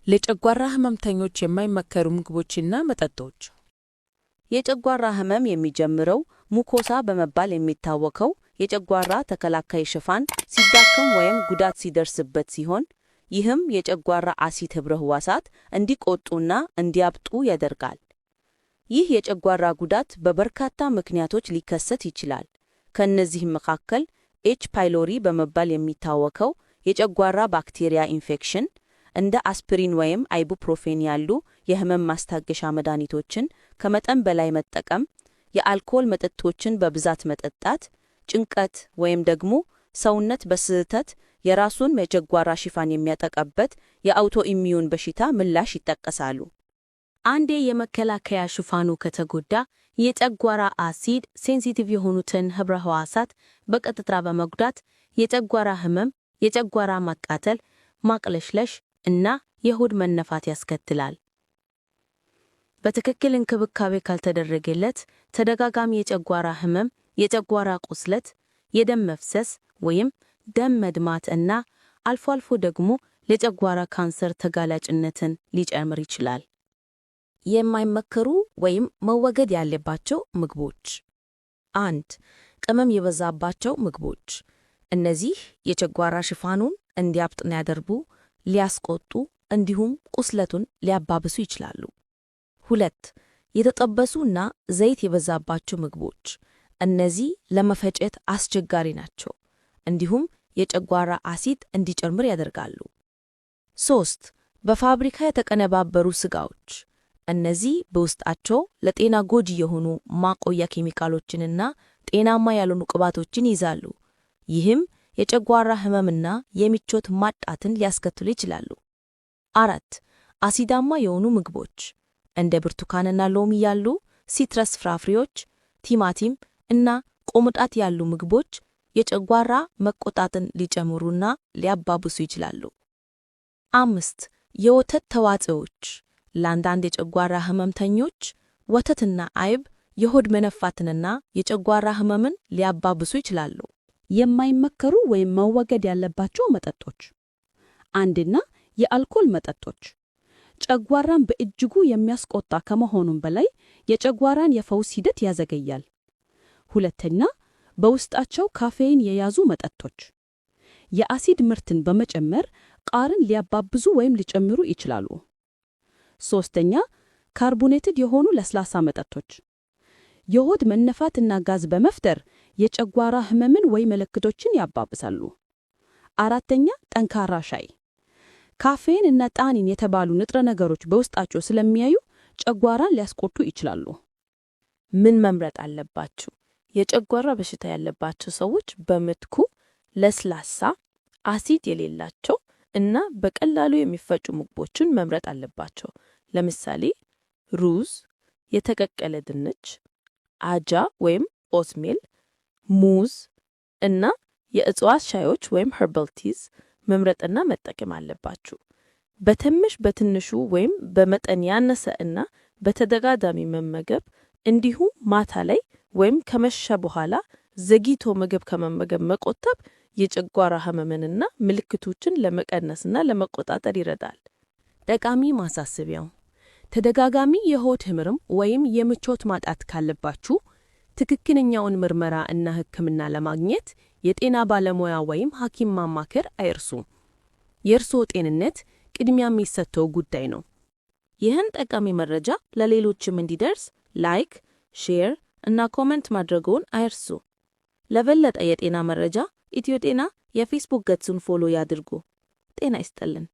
ለጨጓራ ህመምተኞች የማይመከሩ ምግቦችና መጠጦች። የጨጓራ ህመም የሚጀምረው ሙኮሳ በመባል የሚታወቀው የጨጓራ ተከላካይ ሽፋን ሲዳከም ወይም ጉዳት ሲደርስበት ሲሆን፣ ይህም የጨጓራ አሲድ ህብረ ህዋሳት እንዲቆጡና እንዲያብጡ ያደርጋል። ይህ የጨጓራ ጉዳት በበርካታ ምክንያቶች ሊከሰት ይችላል። ከእነዚህም መካከል ኤች ፓይሎሪ በመባል የሚታወቀው የጨጓራ ባክቴሪያ ኢንፌክሽን፣ እንደ አስፕሪን ወይም አይቡፕሮፌን ያሉ የህመም ማስታገሻ መድኃኒቶችን ከመጠን በላይ መጠቀም፣ የአልኮል መጠጦችን በብዛት መጠጣት፣ ጭንቀት ወይም ደግሞ ሰውነት በስህተት የራሱን የጨጓራ ሽፋን የሚያጠቃበት የአውቶ ኢሚዩን በሽታ ምላሽ ይጠቀሳሉ። አንዴ የመከላከያ ሽፋኑ ከተጎዳ የጨጓራ አሲድ ሴንሲቲቭ የሆኑትን ህብረ ህዋሳት በቀጥታ በመጉዳት የጨጓራ ህመም፣ የጨጓራ ማቃጠል፣ ማቅለሽለሽ እና የሆድ መነፋት ያስከትላል። በትክክል እንክብካቤ ካልተደረገለት ተደጋጋሚ የጨጓራ ህመም፣ የጨጓራ ቁስለት፣ የደም መፍሰስ ወይም ደም መድማት እና አልፎ አልፎ ደግሞ ለጨጓራ ካንሰር ተጋላጭነትን ሊጨምር ይችላል። የማይመከሩ ወይም መወገድ ያለባቸው ምግቦች። 1. ቅመም የበዛባቸው ምግቦች። እነዚህ የጨጓራ ሽፋኑን እንዲያብጥ ሊያደርጉ፣ ሊያስቆጡ እንዲሁም ቁስለቱን ሊያባብሱ ይችላሉ። 2. የተጠበሱና ዘይት የበዛባቸው ምግቦች። እነዚህ ለመፈጨት አስቸጋሪ ናቸው፣ እንዲሁም የጨጓራ አሲድ እንዲጨምር ያደርጋሉ። 3. በፋብሪካ የተቀነባበሩ ስጋዎች። እነዚህ በውስጣቸው ለጤና ጎጂ የሆኑ ማቆያ ኬሚካሎችንና ጤናማ ያልሆኑ ቅባቶችን ይዛሉ። ይህም የጨጓራ ህመምና የምቾት ማጣትን ሊያስከትሉ ይችላሉ። 4. አሲዳማ የሆኑ ምግቦች እንደ ብርቱካንና ሎሚ ያሉ ሲትረስ ፍራፍሬዎች፣ ቲማቲም እና ቆምጣት ያሉ ምግቦች የጨጓራ መቆጣትን ሊጨምሩና ሊያባብሱ ይችላሉ። 5. የወተት ተዋጽኦች። ለአንዳንድ የጨጓራ ህመምተኞች ወተትና አይብ የሆድ መነፋትንና የጨጓራ ህመምን ሊያባብሱ ይችላሉ። የማይመከሩ ወይም መወገድ ያለባቸው መጠጦች። 1. የአልኮል መጠጦች። ጨጓራን በእጅጉ የሚያስቆጣ ከመሆኑም በላይ የጨጓራን የፈውስ ሂደት ያዘገያል። 2. በውስጣቸው ካፌን የያዙ መጠጦች የአሲድ ምርትን በመጨመር ቃርን ሊያባብዙ ወይም ሊጨምሩ ይችላሉ። 3. ካርቦኔትድ የሆኑ ለስላሳ መጠጦች የሆድ መነፋትና ጋዝ በመፍጠር የጨጓራ ህመምን ወይ ምልክቶችን ያባብሳሉ። 4. ጠንካራ ሻይ ካፌን እና ጣኒን የተባሉ ንጥረ ነገሮች በውስጣቸው ስለሚያዩ ጨጓራን ሊያስቆጡ ይችላሉ። ምን መምረጥ አለባችሁ? የጨጓራ በሽታ ያለባቸው ሰዎች በምትኩ ለስላሳ፣ አሲድ የሌላቸው እና በቀላሉ የሚፈጩ ምግቦችን መምረጥ አለባቸው። ለምሳሌ ሩዝ፣ የተቀቀለ ድንች፣ አጃ ወይም ኦትሜል፣ ሙዝ እና የእጽዋት ሻዮች ወይም ኸርባል ቲዝ መምረጥና መጠቀም አለባችሁ። በትንሹ ወይም በመጠን ያነሰ እና በተደጋጋሚ መመገብ፣ እንዲሁም ማታ ላይ ወይም ከመሸ በኋላ ዘግይቶ ምግብ ከመመገብ መቆጠብ የጨጓራ ህመምንና ምልክቶችን ለመቀነስና ለመቆጣጠር ይረዳል። ጠቃሚ ማሳሰቢያው፣ ተደጋጋሚ የሆድ ህመም ወይም የምቾት ማጣት ካለባችሁ ትክክለኛውን ምርመራ እና ህክምና ለማግኘት የጤና ባለሙያ ወይም ሐኪም ማማከር አይርሱ። የእርስዎ ጤንነት ቅድሚያ የሚሰጠው ጉዳይ ነው። ይህን ጠቃሚ መረጃ ለሌሎችም እንዲደርስ ላይክ፣ ሼር እና ኮሜንት ማድረግዎን አይርሱ። ለበለጠ የጤና መረጃ ኢትዮ ጤና የፌስቡክ ገጹን ፎሎ ያድርጉ። ጤና ይስጥልን።